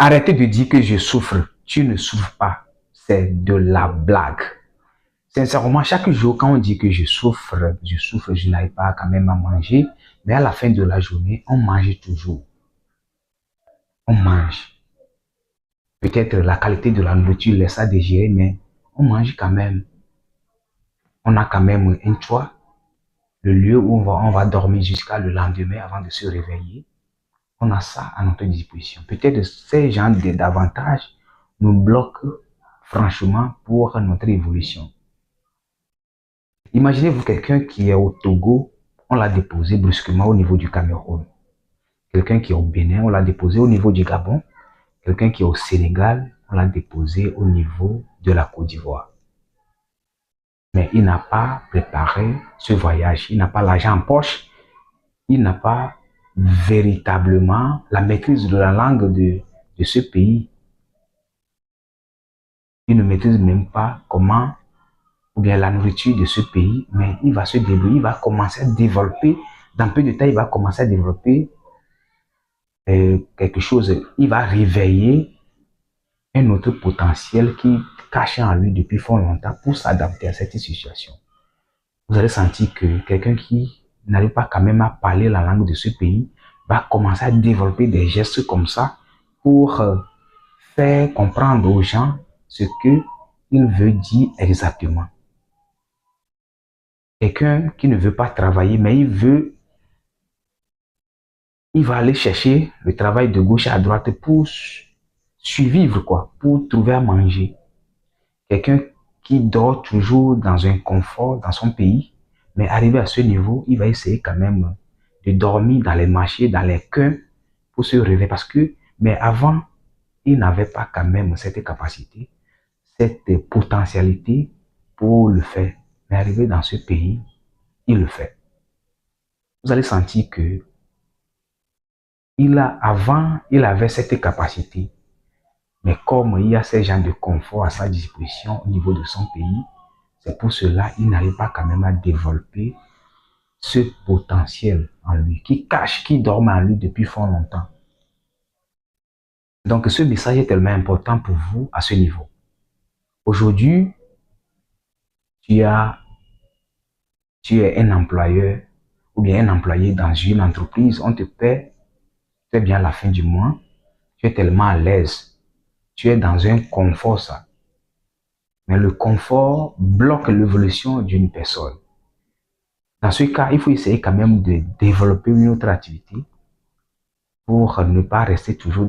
Arrêtez de dire que je souffre. Tu ne souffres pas. C'est de la blague. Sincèrement, chaque jour, quand on dit que je souffre, je n'arrive pas quand même à manger, mais à la fin de la journée, on mange toujours. On mange. Peut-être la qualité de la nourriture laisse à désirer, mais on mange quand même. On a quand même un toit, le lieu où on va dormir jusqu'à le lendemain avant de se réveiller. On a ça à notre disposition. Peut-être ces gens d'avantages nous bloquent franchement pour notre évolution. Imaginez-vous quelqu'un qui est au Togo, on l'a déposé brusquement au niveau du Cameroun. Quelqu'un qui est au Bénin, on l'a déposé au niveau du Gabon. Quelqu'un qui est au Sénégal, on l'a déposé au niveau de la Côte d'Ivoire. Mais il n'a pas préparé ce voyage, il n'a pas l'argent en poche, il n'a pas véritablement la maîtrise de la langue de ce pays. Il ne maîtrise même pas comment, ou bien la nourriture de ce pays, mais il va se débrouiller, il va commencer à développer, dans peu de temps, il va commencer à développer quelque chose, il va réveiller un autre potentiel qui cache en lui depuis fort longtemps pour s'adapter à cette situation. Vous allez sentir que quelqu'un qui n'arrive pas quand même à parler la langue de ce pays va commencer à développer des gestes comme ça pour faire comprendre aux gens ce qu'il veut dire exactement. Quelqu'un qui ne veut pas travailler, mais il va aller chercher le travail de gauche à droite pour survivre, quoi, pour trouver à manger. Quelqu'un qui dort toujours dans un confort dans son pays, mais arrivé à ce niveau, il va essayer quand même de dormir dans les marchés, dans les queues pour se réveiller. Parce que, mais avant, il n'avait pas quand même cette capacité, cette potentialité pour le faire. Mais arrivé dans ce pays, il le fait. Vous allez sentir que avant, il avait cette capacité. Mais comme il y a ces gens de confort à sa disposition au niveau de son pays, c'est pour cela qu'il n'arrive pas quand même à développer ce potentiel en lui, qui cache, qui dort en lui depuis fort longtemps. Donc ce message est tellement important pour vous à ce niveau. Aujourd'hui, tu es un employeur ou bien un employé dans une entreprise, on te paie très bien à la fin du mois, tu es tellement à l'aise, tu es dans un confort ça. Mais le confort bloque l'évolution d'une personne. Dans ce cas, il faut essayer quand même de développer une autre activité pour ne pas rester toujours